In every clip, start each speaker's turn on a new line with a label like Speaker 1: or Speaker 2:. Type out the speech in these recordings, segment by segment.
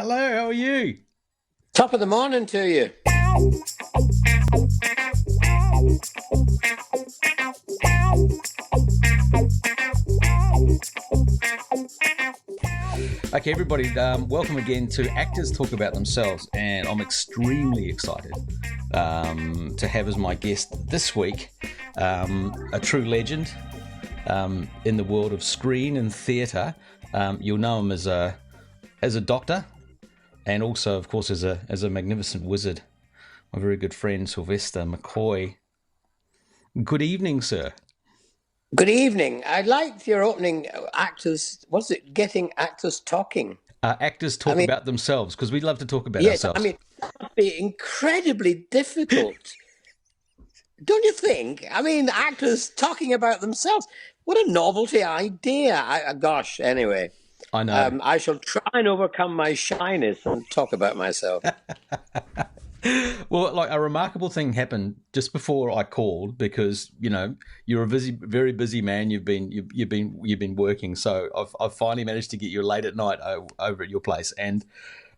Speaker 1: Hello, how are you?
Speaker 2: Top of the morning to you.
Speaker 1: Okay, everybody, welcome again to Actors Talk About Themselves, and I'm extremely excited to have as my guest this week a true legend in the world of screen and theatre. You'll know him as a doctor, and also, of course, as a magnificent wizard. My very good friend Sylvester McCoy. Good evening, sir.
Speaker 2: Good evening. I liked your opening actors. What's it? Getting actors talking.
Speaker 1: Actors talk about themselves, because we love to talk about
Speaker 2: Yes,
Speaker 1: ourselves.
Speaker 2: I mean, that must be incredibly difficult. Don't you think? I mean, actors talking about themselves. What a novelty idea. Gosh, anyway.
Speaker 1: I know.
Speaker 2: I shall try and overcome my shyness and talk about myself.
Speaker 1: Well, like a remarkable thing happened just before I called, because you're a very busy man. You've been working, so I've finally managed to get you late at night over at your place, and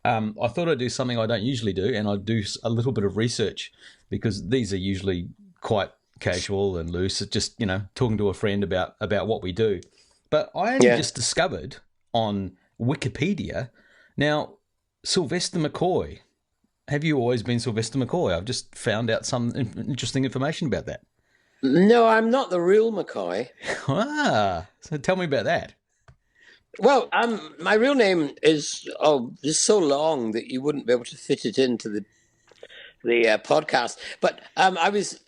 Speaker 1: I thought I'd do something I don't usually do, and I'd do a little bit of research, because these are usually quite casual and loose, just talking to a friend about what we do. But I only just discovered on Wikipedia now, Sylvester McCoy. Have you always been Sylvester McCoy? I've just found out some interesting information about that.
Speaker 2: No, I'm not the real McCoy.
Speaker 1: So tell me about that.
Speaker 2: Well, my real name is so long that you wouldn't be able to fit it into the podcast. But I was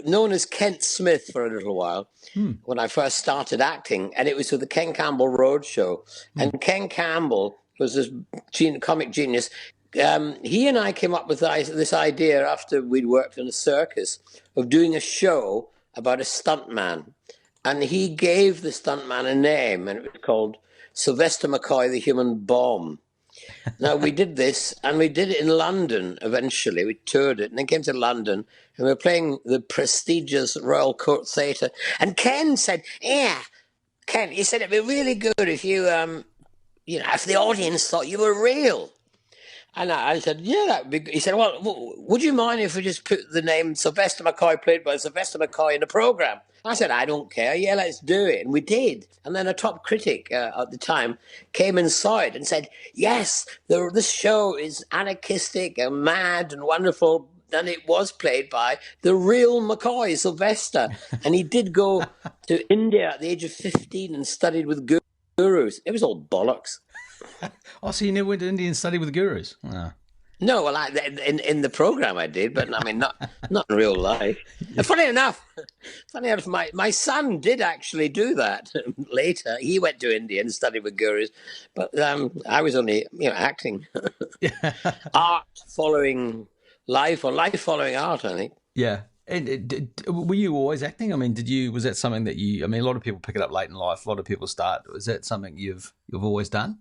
Speaker 2: known as Kent Smith for a little while when I first started acting, and it was with the Ken Campbell Roadshow. And Ken Campbell was this comic genius. He and I came up with this idea after we'd worked in a circus of doing a show about a stuntman. And he gave the stuntman a name, and it was called Sylvester McCoy, the Human Bomb. Now, we did this, and we did it in London eventually. We toured it, and then came to London, and we were playing the prestigious Royal Court Theatre. And Ken said, Ken, he said, it'd be really good if you, if the audience thought you were real. And I said, yeah, that would be good. He said, well, would you mind if we just put the name Sylvester McCoy, played by Sylvester McCoy, in the programme? I said, I don't care. Yeah, let's do it. And we did. And then a top critic at the time came and saw it and said, yes, this show is anarchistic and mad and wonderful. And it was played by the real McCoy, Sylvester. And he did go to India at the age of 15 and studied with gurus. It was all bollocks.
Speaker 1: Oh, so you never went to India and studied with gurus? Oh.
Speaker 2: No, well, in the program I did, but I mean, not in real life. Funny enough, my son did actually do that later. He went to India and studied with gurus, but I was only acting, art following life, or life following art, I think.
Speaker 1: Yeah. And were you always acting? I mean, was that something that a lot of people pick it up late in life. A lot of people start. Is that something you've always done?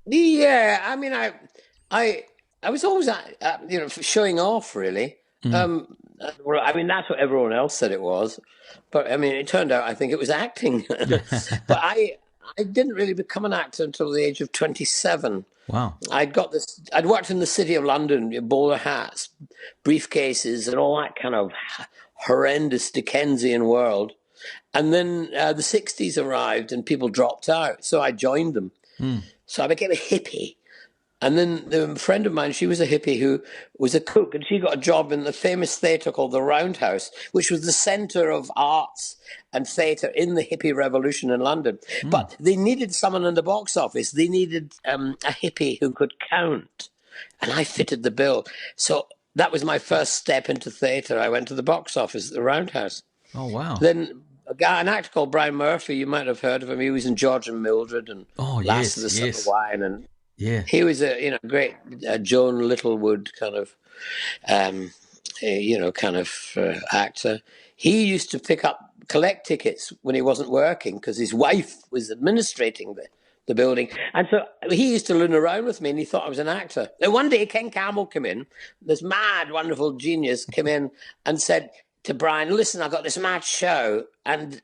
Speaker 2: Yeah, I mean, I was always, showing off, really. I mean, that's what everyone else said it was. But, I mean, it turned out I think it was acting. But I didn't really become an actor until the age of 27.
Speaker 1: Wow.
Speaker 2: I'd worked in the City of London, bowler hats, briefcases, and all that kind of horrendous Dickensian world. And then the 60s arrived and people dropped out. So I joined them. So I became a hippie. And then a friend of mine, she was a hippie who was a cook, and she got a job in the famous theatre called the Roundhouse, which was the centre of arts and theatre in the hippie revolution in London. But they needed someone in the box office. They needed a hippie who could count. And I fitted the bill. So that was my first step into theatre. I went to the box office at the Roundhouse.
Speaker 1: Oh, wow.
Speaker 2: Then an actor called Brian Murphy, you might have heard of him. He was in George and Mildred and Last of the Summer Wine. And he was a great Joan Littlewood kind of, actor. He used to collect tickets when he wasn't working because his wife was administrating the building. And so he used to loon around with me, and he thought I was an actor. And one day Ken Campbell came in, this mad, wonderful genius came in and said to Brian, listen, I've got this mad show, and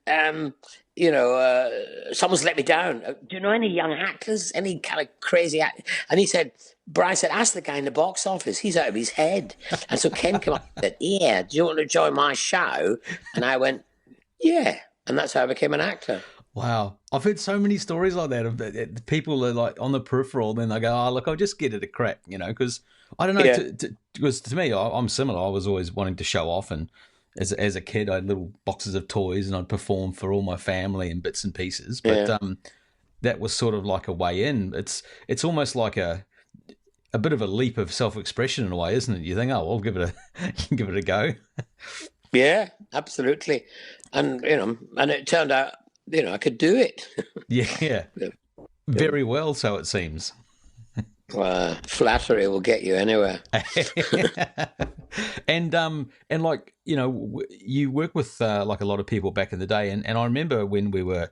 Speaker 2: someone's let me down. Do you know any young actors? Any kind of crazy actor? And he said, Brian said, ask the guy in the box office. He's out of his head. And so Ken came up and said, yeah, do you want to join my show? And I went, yeah. And that's how I became an actor.
Speaker 1: Wow. I've heard so many stories like that of people are like on the peripheral, then they go, oh, look, I'll just get it a crack, because I don't know, because to me, I'm similar. I was always wanting to show off, and as a kid, I had little boxes of toys and I'd perform for all my family and bits and pieces. But that was sort of like a way in. It's almost like a bit of a leap of self-expression in a way, isn't it? You think, oh, I'll give it a go.
Speaker 2: Yeah, absolutely. And, and it turned out, I could do it.
Speaker 1: Yeah. Very well, so it seems.
Speaker 2: Well, flattery will get you anywhere.
Speaker 1: And like, you work with like a lot of people back in the day, and I remember when we were,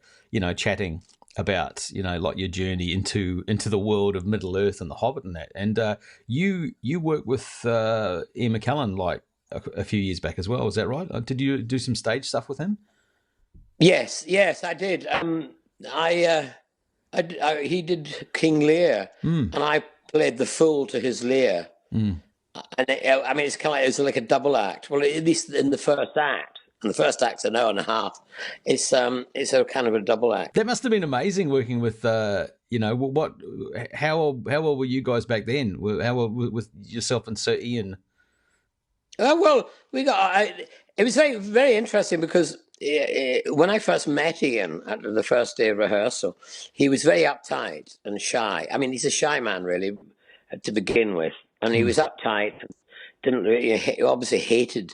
Speaker 1: chatting about, like your journey into the world of Middle Earth and the Hobbit and that. And you worked with Ian McKellen like a few years back as well. Is that right? Did you do some stage stuff with him?
Speaker 2: Yes, I did. He did King Lear, and I played the fool to his Lear. And it's kind of it's like a double act. Well, at least in the first act, and the first act's an hour and a half. It's a kind of a double act.
Speaker 1: That must have been amazing working with how old were you guys back then? How old with yourself and Sir Ian?
Speaker 2: Well, it was very, very interesting because when I first met Ian at the first day of rehearsal, he was very uptight and shy. I mean, he's a shy man, really, to begin with. And he was uptight, he obviously hated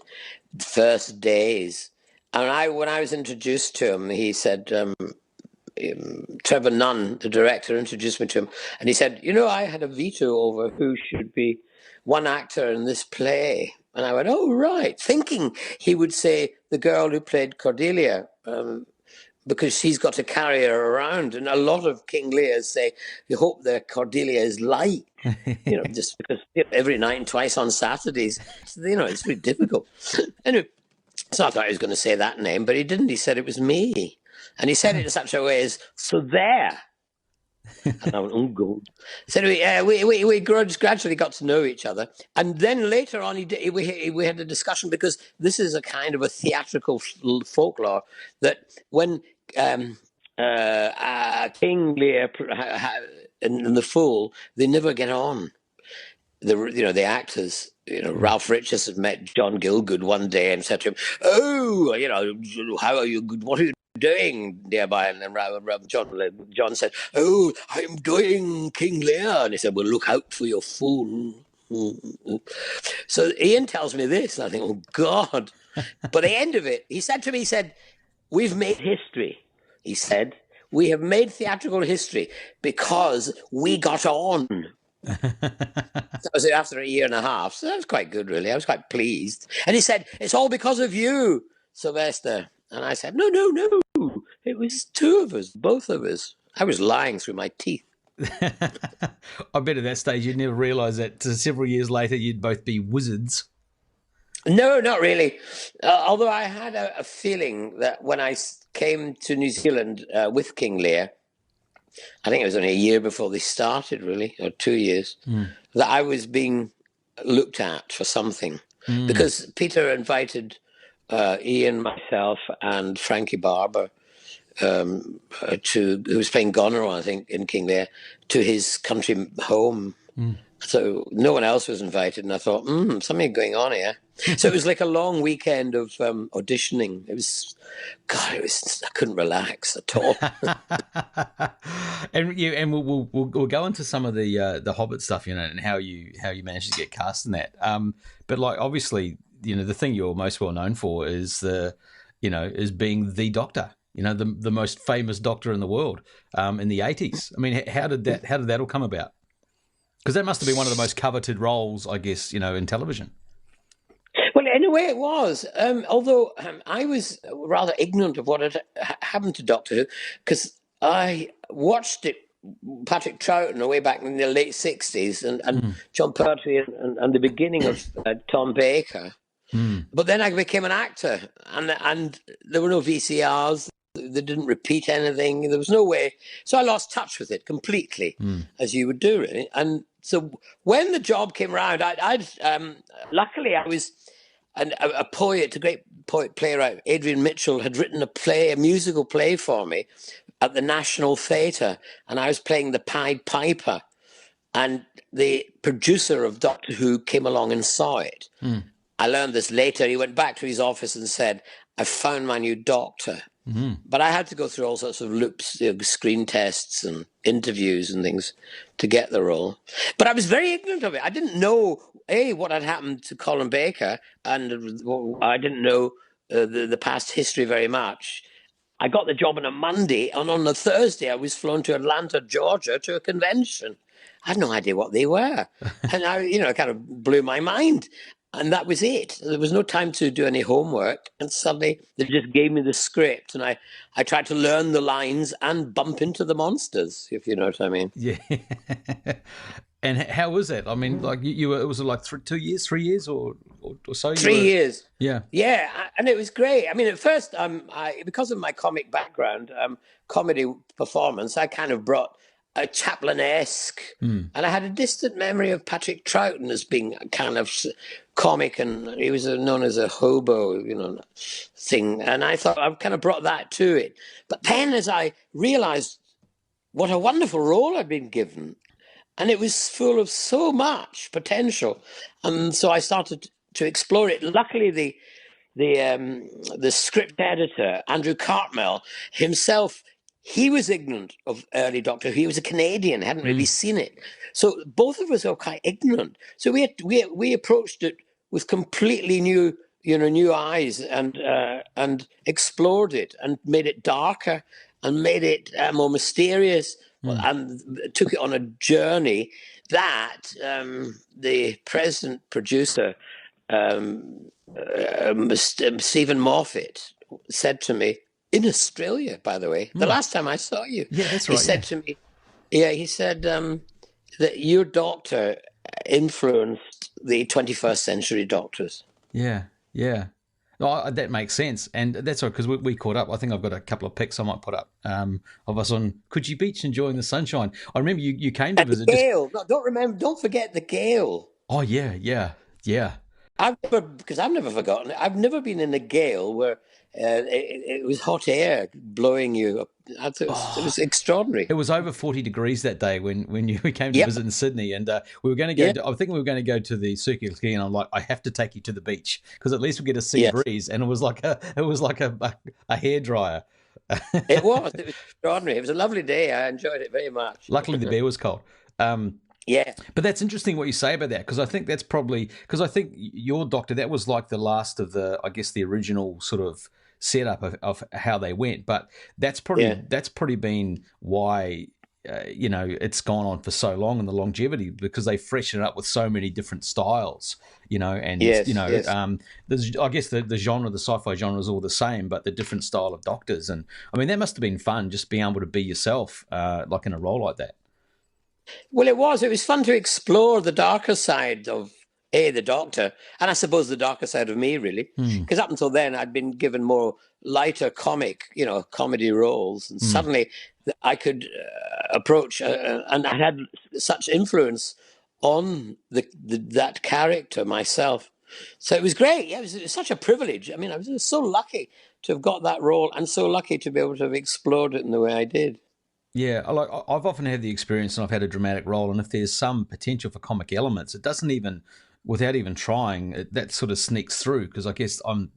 Speaker 2: the first days. And when I was introduced to him, he said, Trevor Nunn, the director, introduced me to him. And he said, I had a veto over who should be one actor in this play. And I went, oh, right, thinking he would say the girl who played Cordelia, because she's got to carry her around. And a lot of King Lears say, you hope that Cordelia is light, just because every night and twice on Saturdays, it's really difficult. Anyway, so I thought he was going to say that name, but he didn't. He said it was me. And he said it in such a way as, so there. And I went, oh, God. So we gradually got to know each other. And then later on, we had a discussion, because this is a kind of a theatrical folklore that when King Lear and the Fool, they never get on. The actors, Ralph Richards had met John Gielgud one day and said to him, oh, how are you? What are you doing nearby? And then John said, oh, I'm doing King Lear. And he said, well, look out for your fool. So Ian tells me this, and I think, oh, God. But the end of it, he said to me, we've made history. He said, we have made theatrical history because we got on. That was after a year and a half. So that was quite good, really. I was quite pleased. And he said, it's all because of you, Sylvester. And I said, no. It was two of us, both of us. I was lying through my teeth.
Speaker 1: I bet at that stage you'd never realise that several years later you'd both be wizards.
Speaker 2: No, not really. Although I had a feeling that when I came to New Zealand with King Lear, I think it was only a year before they started, really, or 2 years, that I was being looked at for something. Because Peter invited Ian, myself, and Frankie Barber, who was playing Goneril, I think, in King Lear, to his country home. So no one else was invited, and I thought, something going on here. So it was like a long weekend of auditioning. It was, I couldn't relax at all.
Speaker 1: and we'll go into some of the Hobbit stuff, and how you managed to get cast in that. But like obviously, the thing you're most well known for is is being the Doctor. The most famous Doctor in the world in the 80s. I mean, how did that all come about? Because that must have been one of the most coveted roles, I guess, in television.
Speaker 2: Well, in a way it was. Although I was rather ignorant of what had happened to Doctor Who, because I watched it, Patrick Troughton, way back in the late 60s, and John Pertwee and the beginning of Tom Baker. But then I became an actor, and there were no VCRs. They didn't repeat anything. There was no way. So I lost touch with it completely, as you would do, really. And so when the job came around, luckily I was a poet, a great poet playwright, Adrian Mitchell, had written a musical play for me at the National Theatre, and I was playing the Pied Piper. And the producer of Doctor Who came along and saw it. I learned this later. He went back to his office and said, "I found my new doctor." But I had to go through all sorts of loops, screen tests and interviews and things to get the role. But I was very ignorant of it. I didn't know, what had happened to Colin Baker, and I didn't know the past history very much. I got the job on a Monday, and on the Thursday I was flown to Atlanta, Georgia, to a convention. I had no idea what they were. And it kind of blew my mind. And that was it. There was no time to do any homework. And suddenly they just gave me the script. And I tried to learn the lines and bump into the monsters, if you know what I mean.
Speaker 1: Yeah. And how was that? I mean, like you were, it was like 3 years or so?
Speaker 2: 3 years.
Speaker 1: Yeah.
Speaker 2: Yeah. And it was great. I mean, at first, because of my comic background, comedy performance, I kind of brought a Chaplin-esque, and I had a distant memory of Patrick Troughton as being kind of comic, and he was known as a hobo, thing. And I thought I've kind of brought that to it. But then as I realized what a wonderful role I'd been given, and it was full of so much potential, and so I started to explore it. Luckily, the script editor, Andrew Cartmel, himself, he was ignorant of early Doctor Who. He was a Canadian, hadn't really seen it. So both of us were quite ignorant. So we approached it with completely new eyes, and explored it and made it darker and made it more mysterious, and took it on a journey that the present producer, Stephen Moffat, said to me, in Australia, by the way, the last time I saw you.
Speaker 1: Yeah, that's right.
Speaker 2: He said to me, he said that your doctor influenced the 21st century doctors.
Speaker 1: Yeah, yeah. Oh, that makes sense. And that's right, because we caught up. I think I've got a couple of pics I might put up of us on Coogee Beach enjoying the sunshine. I remember you came to visit.
Speaker 2: Gale. Don't forget the Gale.
Speaker 1: Oh, yeah.
Speaker 2: I've never forgotten it. I've never been in a gale where it was hot air blowing you up. It was extraordinary.
Speaker 1: It was over 40 degrees that day when we came to visit in Sydney, and we were going to go. I think we were going to go to the circular ski, and I'm like, I have to take you to the beach because at least we get a sea breeze. And it was like a hairdryer.
Speaker 2: It was extraordinary. It was a lovely day. I enjoyed it very much.
Speaker 1: Luckily, the beer was cold.
Speaker 2: Yeah.
Speaker 1: But that's interesting what you say about that, because I think that's probably, because I think your doctor, that was like the last of the original sort of setup of how they went. But that's probably been why, it's gone on for so long, and the longevity, because they freshen it up with so many different styles, and, I guess the genre, the sci-fi genre is all the same, but the different style of doctors. And I mean, that must have been fun, just being able to be yourself, like in a role like that.
Speaker 2: Well, it was fun to explore the darker side of the Doctor, and I suppose the darker side of me, really, because up until then I'd been given more lighter comedy roles, and suddenly I could approach, and I had such influence on that character myself. So it was great. Yeah, it was such a privilege. I mean, I was so lucky to have got that role, and so lucky to be able to have explored it in the way I did.
Speaker 1: Yeah, I've often had the experience, and I've had a dramatic role, and if there's some potential for comic elements, it doesn't even, without even trying, that sort of sneaks through, because I guess I'm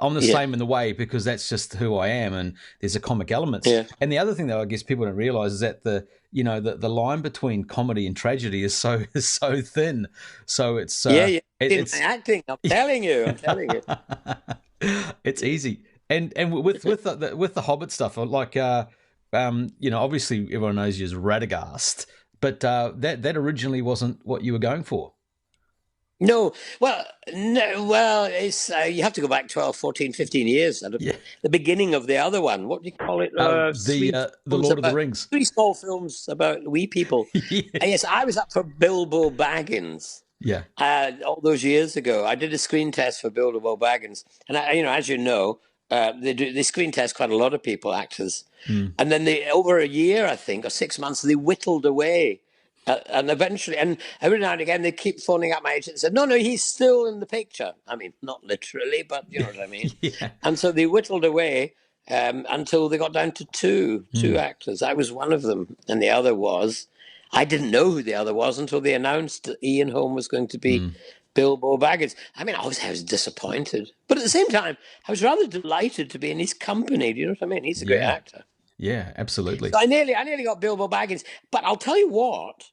Speaker 1: the same in the way, because that's just who I am, and there's a comic element. Yeah. And the other thing that I guess people don't realise is that the line between comedy and tragedy is so thin. So it's it's
Speaker 2: acting. I'm telling you.
Speaker 1: It's easy. And with the Hobbit stuff, like. Obviously everyone knows you as Radagast, but that originally wasn't what you were going for.
Speaker 2: No. It's you have to go back 12, 14, 15 years. The beginning of the other one. What do you call it?
Speaker 1: The Lord of the Rings.
Speaker 2: 3 small films about wee people. Yes, I was up for Bilbo Baggins.
Speaker 1: Yeah.
Speaker 2: All those years ago, I did a screen test for Bilbo Baggins, and as you know, They screen test quite a lot of people, actors,
Speaker 1: Mm.
Speaker 2: and then over a year, I think, or 6 months, they whittled away, and eventually, and every now and again, they keep phoning up my agent and said, "No, he's still in the picture." I mean, not literally, but you know what I mean.
Speaker 1: Yeah.
Speaker 2: And so they whittled away until they got down to two actors. I was one of them, and the other was. I didn't know who the other was until they announced that Ian Holm was going to be Bilbo Baggins. I mean, obviously I was disappointed, but at the same time, I was rather delighted to be in his company. Do you know what I mean? He's a great actor.
Speaker 1: Yeah, absolutely.
Speaker 2: So I nearly got Bilbo Baggins, but I'll tell you what,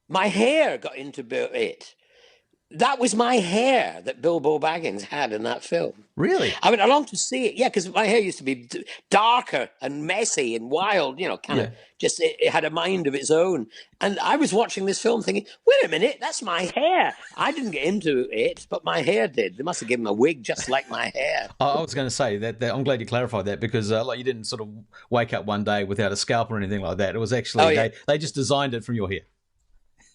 Speaker 2: my hair got into it. That was my hair that Bilbo Baggins had in that film.
Speaker 1: Really?
Speaker 2: I mean, I longed to see it. Yeah, because my hair used to be darker and messy and wild, you know, kind of just, it had a mind of its own. And I was watching this film thinking, wait a minute, that's my hair. I didn't get into it, but my hair did. They must have given him a wig just like my hair.
Speaker 1: I was going to say that I'm glad you clarified that, because like you didn't sort of wake up one day without a scalp or anything like that. It was actually, they just designed it from your hair.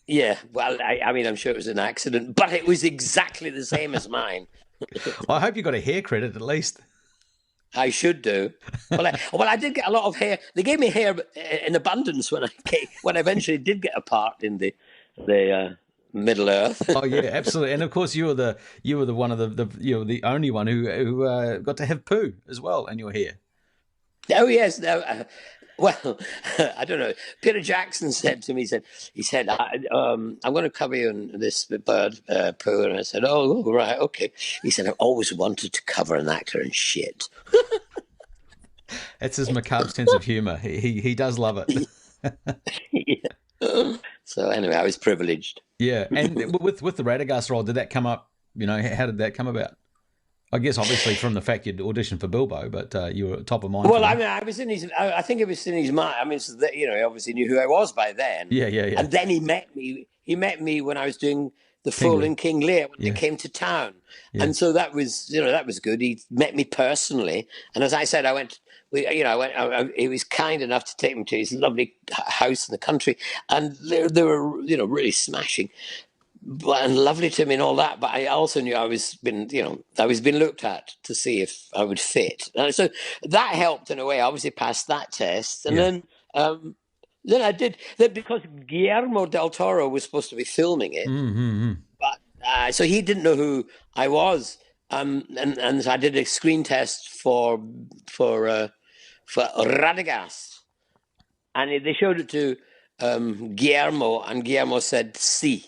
Speaker 2: Yeah, well, I mean, I'm sure it was an accident, but it was exactly the same as mine.
Speaker 1: I hope you got a hair credit at least.
Speaker 2: I should do. Well, I did get a lot of hair. They gave me hair in abundance when I eventually did get a part in the Middle Earth.
Speaker 1: Oh yeah, absolutely. And of course, you were the one of the only one who got to have poo as well in your hair.
Speaker 2: Oh yes, no. Well, I don't know. Peter Jackson said to me, he said, I'm going to cover you in this bird poo. And I said, oh, right, okay. He said, I've always wanted to cover an actor in shit.
Speaker 1: That's his macabre sense of humour. He does love it.
Speaker 2: Yeah. So anyway, I was privileged.
Speaker 1: Yeah, and with the Radagast role, did that come up? You know, how did that come about? I guess obviously from the fact you'd auditioned for Bilbo, but you were top of mind.
Speaker 2: Well, I mean, I was in his. I think it was in his mind. I mean, so that, you know, he obviously knew who I was by then.
Speaker 1: Yeah.
Speaker 2: And then he met me. He met me when I was doing the Fool in King Lear when they came to town, and so that was, you know, that was good. He met me personally, and as I said, I went. He was kind enough to take me to his lovely house in the country, and they were, you know, really smashing. And lovely to me and all that, but I also knew I was being looked at to see if I would fit. And so that helped in a way. I obviously passed that test, and then I did that because Guillermo del Toro was supposed to be filming it, but so he didn't know who I was, and so I did a screen test for Radagast, and they showed it to Guillermo, and Guillermo said "Sí."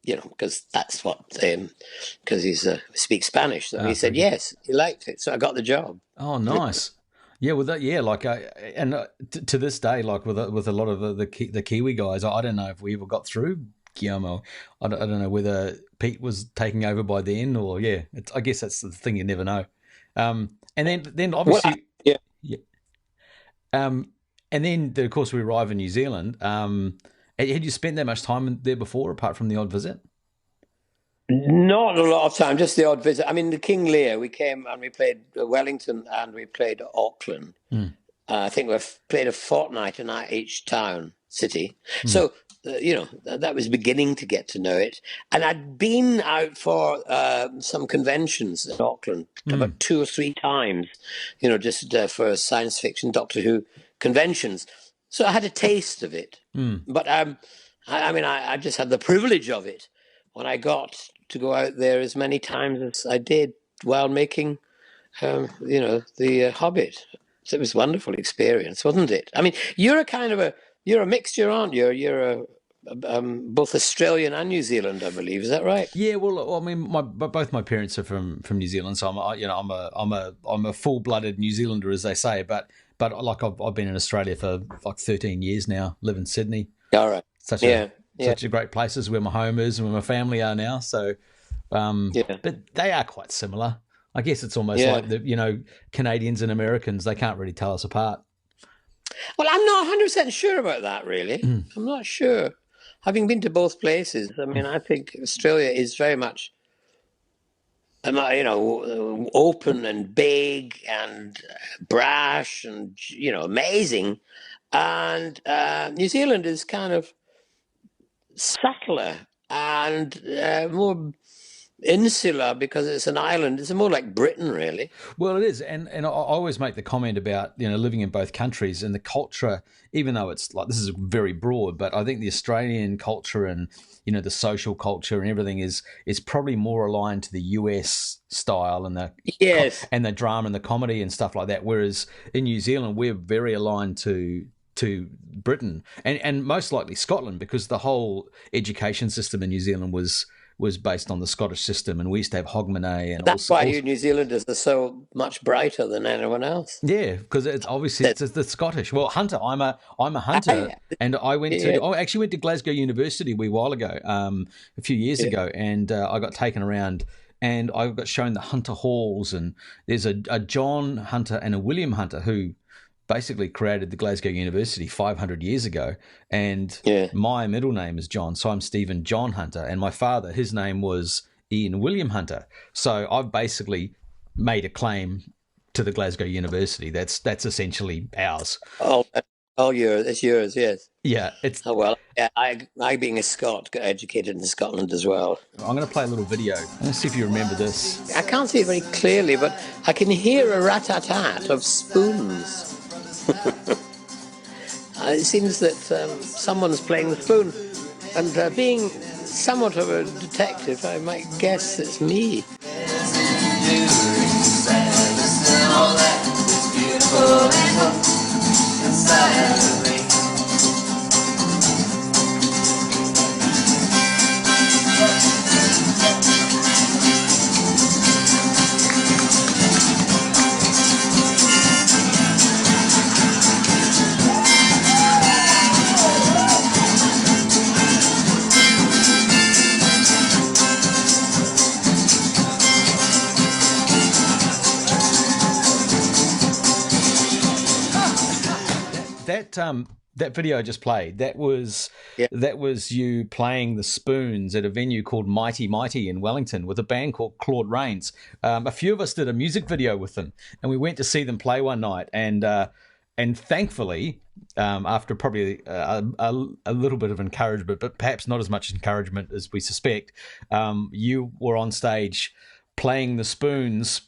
Speaker 2: You know, because that's what, because he speaks Spanish. So he said yes, he liked it. So I got the job.
Speaker 1: Oh, nice. Yeah, with that, like, to this day, like with a lot of the Kiwi guys, I don't know if we ever got through Guillermo. I don't know whether Pete was taking over by then, or I guess that's the thing, you never know. And then obviously, and then of course we arrive in New Zealand. Had you spent that much time there before, apart from the odd visit?
Speaker 2: Not a lot of time, just the odd visit. I mean, the King Lear, we came and we played Wellington and we played Auckland. I think we've played a fortnight in each city. So, you know, that was beginning to get to know it. And I'd been out for some conventions in Auckland about 2 or 3 times, you know, just for science fiction, Doctor Who conventions. So I had a taste of it, but I just had the privilege of it when I got to go out there as many times as I did while making, you know, the Hobbit. So it was a wonderful experience, wasn't it? I mean, you're a mixture, aren't you? You're both Australian and New Zealand, I believe. Is that right?
Speaker 1: Yeah. Well, I mean, both my parents are from New Zealand, so I'm a full-blooded New Zealander, as they say, but like I've been in Australia for like 13 years now, live in Sydney.
Speaker 2: All right.
Speaker 1: Such a great places where my home is and where my family are now. So, but they are quite similar. I guess it's almost like Canadians and Americans, they can't really tell us apart.
Speaker 2: Well, I'm not 100% sure about that, really. I'm not sure. Having been to both places, I mean, I think Australia is very much, you know, open and big and brash and, you know, amazing. And New Zealand is kind of subtler and more insular because it's an island. It's more like Britain, really.
Speaker 1: Well, it is, and I always make the comment about living in both countries and the culture. Even though it's like this is very broad, but I think the Australian culture and the social culture and everything is probably more aligned to the US style and
Speaker 2: Yes,
Speaker 1: and the drama and the comedy and stuff like that. Whereas in New Zealand, we're very aligned to Britain and most likely Scotland, because the whole education system in New Zealand was based on the Scottish system, and we used to have Hogmanay, and
Speaker 2: that's why you New Zealanders are so much brighter than anyone else.
Speaker 1: yeah, because it's obviously it's the Scottish. Well, hunter, I'm a hunter, and I actually went to Glasgow University a wee while ago, a few years ago, and I got taken around. And I got shown the Hunter halls, and there's a John Hunter and a William Hunter who basically created the Glasgow University 500 years ago. And my middle name is John, so I'm Stephen John Hunter. And my father, his name was Ian William Hunter. So I've basically made a claim to the Glasgow University. That's essentially ours.
Speaker 2: It's yours, yes.
Speaker 1: Yeah,
Speaker 2: I being a Scot got educated in Scotland as well.
Speaker 1: I'm going to play a little video. Let's see if you remember this.
Speaker 2: I can't see it very clearly, but I can hear a rat-tat-tat of spoons. It seems that someone's playing the spoon, and being somewhat of a detective, I might guess it's me.
Speaker 1: That video I just played, that was you playing the spoons at a venue called Mighty Mighty in Wellington with a band called Claude Rains. A few of us did a music video with them, and we went to see them play one night. And thankfully, after probably a little bit of encouragement, but perhaps not as much encouragement as we suspect, you were on stage playing the spoons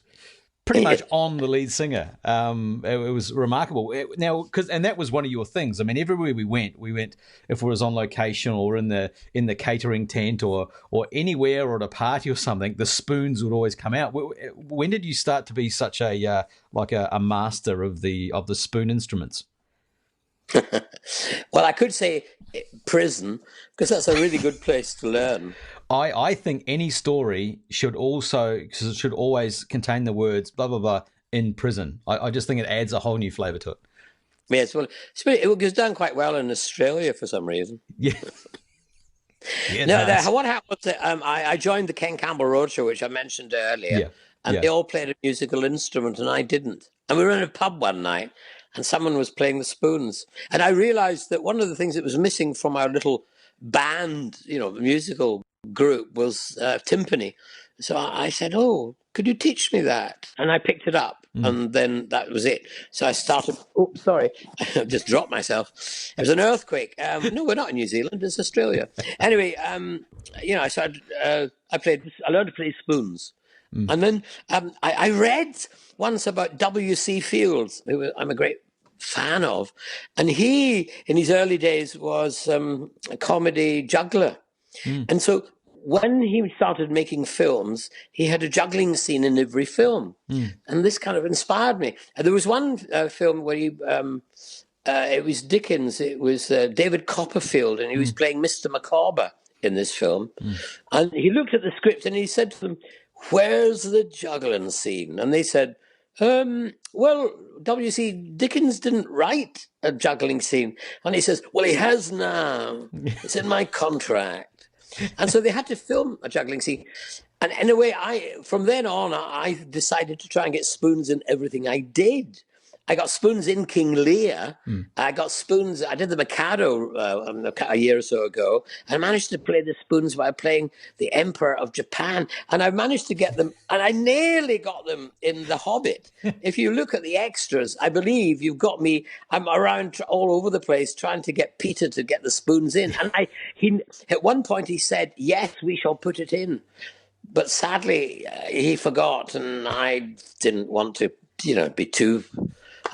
Speaker 1: pretty much on the lead singer. It was remarkable. And that was one of your things. I mean, everywhere we went if it was on location or in the catering tent or anywhere or at a party or something, the spoons would always come out. When did you start to be such a master of the spoon instruments?
Speaker 2: Well, I could say prison, because that's a really good place to learn.
Speaker 1: I think any story should always contain the words blah blah blah in prison. I just think it adds a whole new flavour to it.
Speaker 2: Yes, well, it was done quite well in Australia for some reason.
Speaker 1: Yeah.
Speaker 2: What happened was that I joined the Ken Campbell Roadshow, which I mentioned earlier, and they all played a musical instrument, and I didn't. And we were in a pub one night, and someone was playing the spoons, and I realised that one of the things that was missing from our little band, musical group, was timpani. So I said, "Oh, could you teach me that?" And I picked it up, and then that was it. So I started. Oh, sorry, I just dropped myself. It was an earthquake. No, we're not in New Zealand. It's Australia. Anyway, I started. I learned to play spoons, and then I read once about W.C. Fields, who I'm a great fan of, and he, in his early days, was a comedy juggler, and so when he started making films, he had a juggling scene in every film, and this kind of inspired me. And there was one film where it was Dickens, it was David Copperfield, and he was playing Mr. Micawber in this film, and he looked at the script and he said to them, "Where's the juggling scene?" And they said, well, W.C. Dickens didn't write a juggling scene. And he says, "Well, he has now. It's in my contract." And so they had to film a juggling scene. And in a way, from then on, I decided to try and get spoons in everything I did. I got spoons in King Lear. I got spoons. I did the Mikado a year or so ago. I managed to play the spoons by playing the Emperor of Japan. And I managed to get them, and I nearly got them in The Hobbit. If you look at the extras, I believe you've got me. I'm around all over the place trying to get Peter to get the spoons in. And at one point he said, "Yes, we shall put it in." but sadly, he forgot, and I didn't want to, be too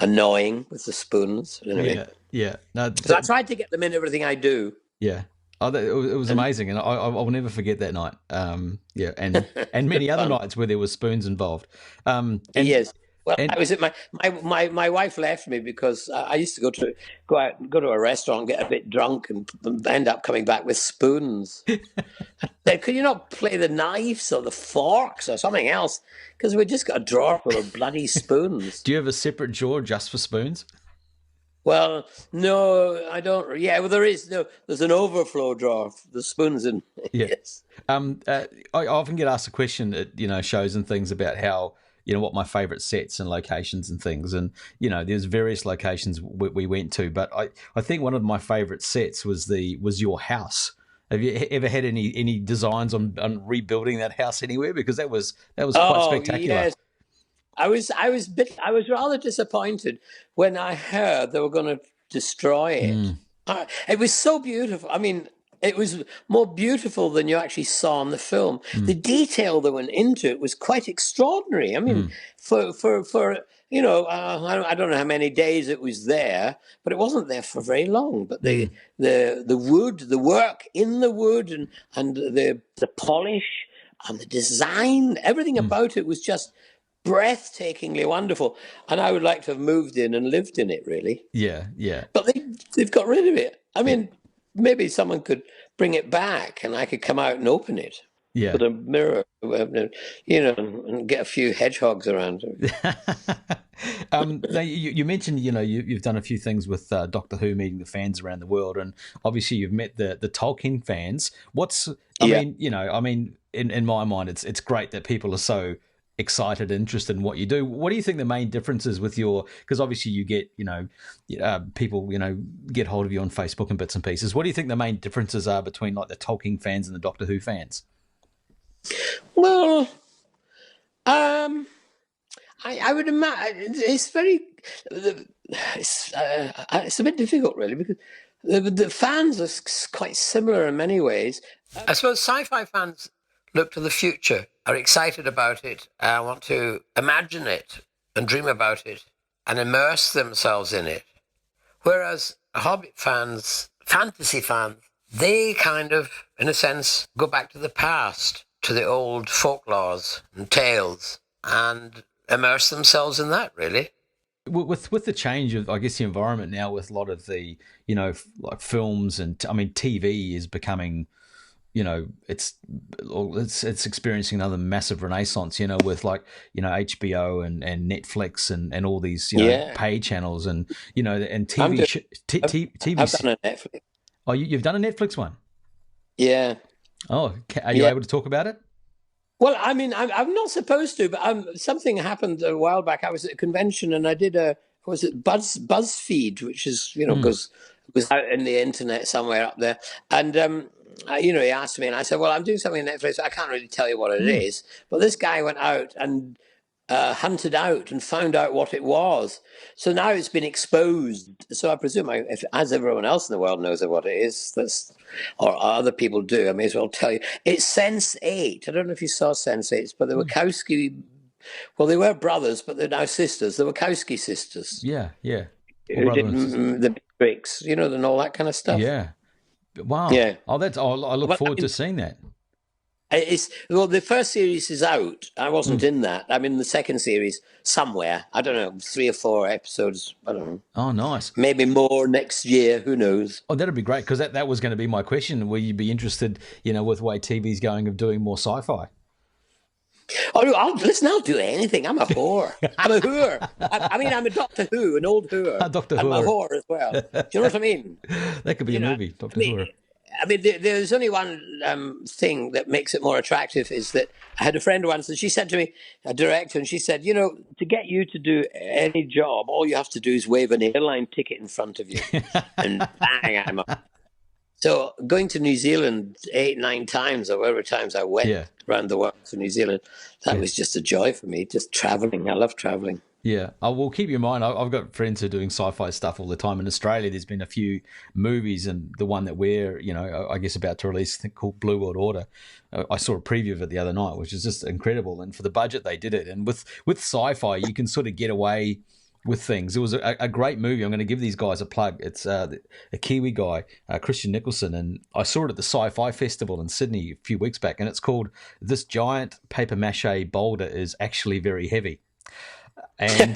Speaker 2: annoying with the spoons. Anyway.
Speaker 1: Yeah. No,
Speaker 2: So I tried to get them in everything I do.
Speaker 1: yeah. Oh, it was amazing, and I will never forget that night. Yeah, and many other nights where there was spoons involved.
Speaker 2: Yes. Well,
Speaker 1: and
Speaker 2: I was at my wife left me because I used to go to a restaurant, get a bit drunk, and end up coming back with spoons. Said, could you not play the knives or the forks or something else? Because we just got a drawer full of bloody spoons.
Speaker 1: do you have a separate drawer just for spoons?
Speaker 2: Well, no, I don't. Yeah, well, there's an overflow drawer. The spoons in.
Speaker 1: Yeah.
Speaker 2: Yes.
Speaker 1: I often get asked a question at shows and things about how what my favourite sets and locations and things, and there's various locations we went to, but I think one of my favourite sets was your house. Have you ever had any designs on rebuilding that house anywhere? Because that was quite spectacular.
Speaker 2: Yes. I was rather disappointed when I heard they were going to destroy it. It was so beautiful. I mean, it was more beautiful than you actually saw in the film. The detail that went into it was quite extraordinary. I mean, for I don't know how many days it was there, but it wasn't there for very long. But the wood, the work in the wood, and the polish and the design, everything about it was just breathtakingly wonderful, and I would like to have moved in and lived in it, really.
Speaker 1: Yeah.
Speaker 2: But they've got rid of it. I mean, maybe someone could bring it back, and I could come out and open it.
Speaker 1: Yeah.
Speaker 2: With a mirror, and get a few hedgehogs around.
Speaker 1: Now you mentioned, you've done a few things with Doctor Who, meeting the fans around the world, and obviously you've met the Tolkien fans. I mean, in my mind, it's great that people are so excited, interested in what you do. What do you think the main difference is with because obviously you get, people, get hold of you on Facebook and bits and pieces. What do you think the main differences are between like the Tolkien fans and the Doctor Who fans?
Speaker 2: Well, I would imagine it's a bit difficult, really, because the fans are quite similar in many ways. I suppose sci-fi fans look to the future, are excited about it, want to imagine it and dream about it and immerse themselves in it. Whereas Hobbit fans, fantasy fans, they kind of, in a sense, go back to the past, to the old folklores and tales, and immerse themselves in that, really.
Speaker 1: With the change of, I guess, the environment now, with a lot of the, like films and, TV is becoming, it's experiencing another massive renaissance, with like, HBO and Netflix and all these, pay channels and, and TV.
Speaker 2: I've done a Netflix.
Speaker 1: Oh, you've done a Netflix one?
Speaker 2: Yeah.
Speaker 1: Oh, are you able to talk about it?
Speaker 2: Well, I mean, I'm not supposed to, but something happened a while back. I was at a convention and I did BuzzFeed, which is, was out in the internet somewhere up there. And, he asked me and I said, well, I'm doing something on Netflix. I can't really tell you what it is. But this guy went out and hunted out and found out what it was. So now it's been exposed. So I presume, as everyone else in the world knows what it is, or other people do, I may as well tell you. It's Sense8. I don't know if you saw Sense8, but the Wachowski, well, they were brothers, but they're now sisters. The Wachowski sisters.
Speaker 1: Yeah.
Speaker 2: Who did the Matrix, and all that kind of stuff.
Speaker 1: Yeah. Wow.
Speaker 2: Yeah.
Speaker 1: Oh, I look forward to seeing that.
Speaker 2: The first series is out. I wasn't in that. I'm in the second series somewhere. I don't know, 3 or 4 episodes. I don't know.
Speaker 1: Oh, nice.
Speaker 2: Maybe more next year. Who knows?
Speaker 1: Oh, that'd be great, because that was going to be my question. Will you be interested, with the way TV's going, of doing more sci-fi?
Speaker 2: Oh, listen, I'll do anything. I'm a whore. I'm a whore. I'm a Doctor Who, an old whore.
Speaker 1: Doctor Who.
Speaker 2: I'm a whore as well. Do you know what I mean?
Speaker 1: That could be a movie, Doctor Who.
Speaker 2: There's only one thing that makes it more attractive, is that I had a friend once, and she said to me, a director, and she said, to get you to do any job, all you have to do is wave an airline ticket in front of you, and bang, I'm up. So going to New Zealand 8, 9 times, or whatever times I went around the world to New Zealand, that was just a joy for me, just traveling. I love traveling.
Speaker 1: Yeah, I will keep you in mind. I've got friends who are doing sci-fi stuff all the time. In Australia, there's been a few movies, and the one that we're, I guess about to release, I think, called Blue World Order. I saw a preview of it the other night, which is just incredible. And for the budget they did it, and with sci-fi, you can sort of get away with things. It was a great movie. I'm going to give these guys a plug. It's a Kiwi guy, Christian Nicholson, and I saw it at the Sci-Fi Festival in Sydney a few weeks back, and it's called "This Giant Paper Mache Boulder is Actually Very Heavy." And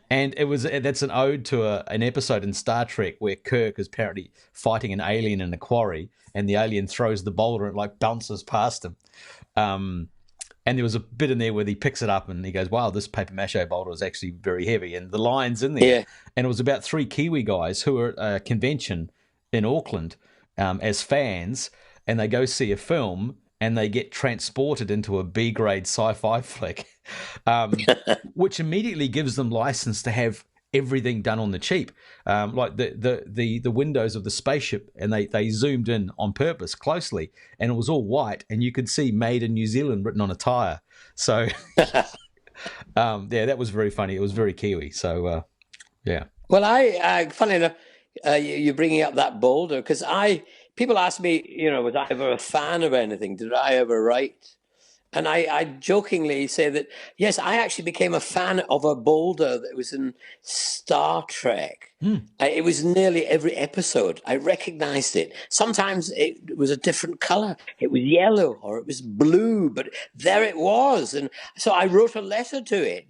Speaker 1: that's an ode to an episode in Star Trek where Kirk is apparently fighting an alien in a quarry, and the alien throws the boulder and it like bounces past him. And there was a bit in there where he picks it up and he goes, "Wow, this paper mache boulder is actually very heavy." And the line's in there.
Speaker 2: Yeah.
Speaker 1: And it was about three Kiwi guys who were at a convention in Auckland as fans, and they go see a film and they get transported into a B-grade sci-fi flick, which immediately gives them license to have everything done on the cheap, like the windows of the spaceship, and they zoomed in on purpose closely, and it was all white, and you could see "Made in New Zealand" written on a tire. So, yeah, that was very funny. It was very Kiwi. So, yeah.
Speaker 2: Well, I funny enough, you bringing up that boulder, because people ask me, was I ever a fan of anything? Did I ever write? And I jokingly say that, yes, I actually became a fan of a boulder that was in Star Trek. It was nearly every episode. I recognized it. Sometimes it was a different color. It was yellow or it was blue, but there it was. And so I wrote a letter to it,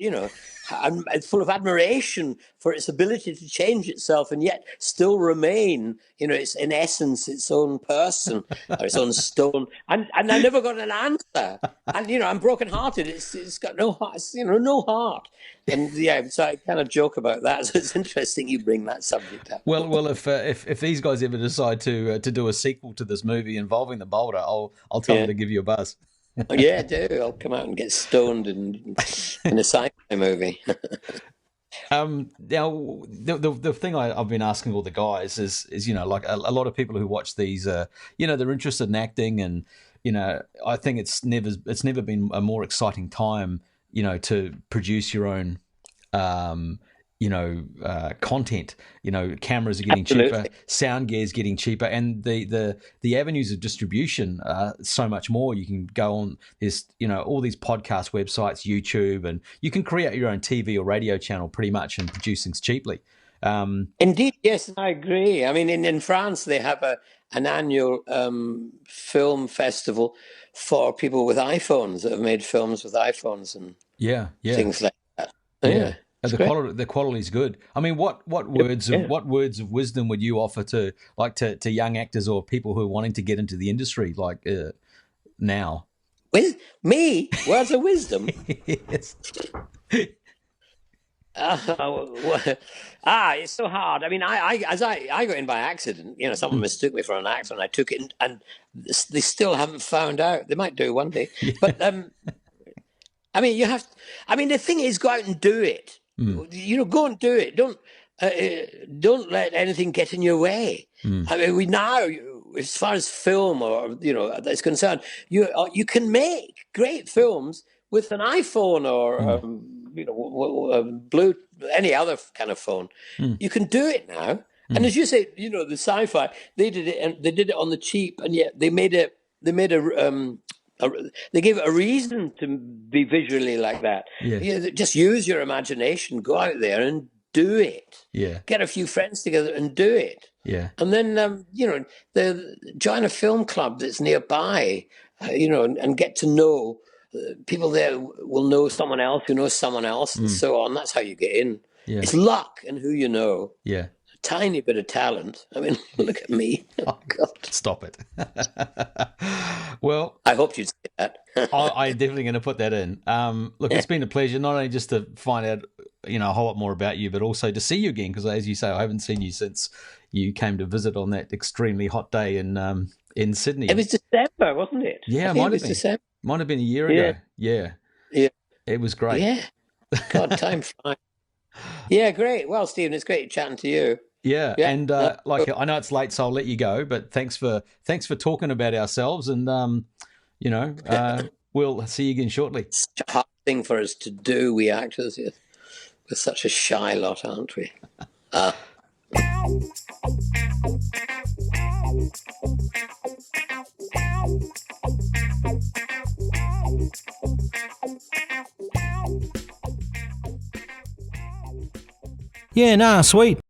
Speaker 2: I'm full of admiration for its ability to change itself and yet still remain, it's in essence its own person or its own stone. And I never got an answer. And I'm brokenhearted. It's got no heart. No heart. And yeah, so I kind of joke about that. So it's interesting you bring that subject up.
Speaker 1: Well, if these guys ever decide to do a sequel to this movie involving the boulder, I'll tell them to give you a buzz.
Speaker 2: Oh, yeah, do. I'll come out and get stoned in a sci-fi movie.
Speaker 1: Now, the thing I've been asking all the guys is like a lot of people who watch these, they're interested in acting, and I think it's never been a more exciting time, to produce your own, content. Cameras are getting cheaper, sound gear is getting cheaper, and the avenues of distribution are so much more. You can go on this, all these podcast websites, YouTube, and you can create your own TV or radio channel pretty much and produce things cheaply.
Speaker 2: Indeed, yes, I agree. I mean, in France, they have an annual film festival for people with iPhones that have made films with iPhones and things like that. Yeah.
Speaker 1: The quality is good. I mean, what words of wisdom would you offer to young actors or people who are wanting to get into the industry now?
Speaker 2: With me, words of wisdom.
Speaker 1: Yes.
Speaker 2: It's so hard. I mean, I got in by accident. Someone mistook me for an actor, and I took it, and they still haven't found out. They might do one day, but I mean, you have. I mean, the thing is, go out and do it. Go and do it. Don't let anything get in your way. I mean, we now, as far as film or is concerned, you can make great films with an iPhone or blue, any other kind of phone. You can do it now. And as you say, the sci-fi, they did it, and they did it on the cheap, and yet they made it. They gave it a reason to be visually like that. Yeah. Just use your imagination. Go out there and do it.
Speaker 1: Yeah.
Speaker 2: Get a few friends together and do it.
Speaker 1: Yeah.
Speaker 2: And then, join a film club that's nearby, and get to know people there. Will know someone else who knows someone else, and so on. That's how you get in.
Speaker 1: Yeah.
Speaker 2: It's luck and who you know.
Speaker 1: Yeah.
Speaker 2: Tiny bit of talent. I mean, look at me. Oh, God.
Speaker 1: Stop it. Well,
Speaker 2: I hoped you'd say that.
Speaker 1: I'm definitely going to put that in. Look, it's been a pleasure, not only just to find out, a whole lot more about you, but also to see you again, because as you say, I haven't seen you since you came to visit on that extremely hot day in Sydney.
Speaker 2: It was December, wasn't it?
Speaker 1: Yeah, it might have been. December. Might have been a year ago. Yeah. It was great.
Speaker 2: Yeah. God, time flies. Yeah, great. Well, Stephen, it's great chatting to you.
Speaker 1: Yeah, and I know it's late, so I'll let you go. But thanks for talking about ourselves, and we'll see you again shortly.
Speaker 2: It's such a hard thing for us to do, we actors. Yes. We're such a shy lot, aren't we?
Speaker 3: Yeah, nah, sweet.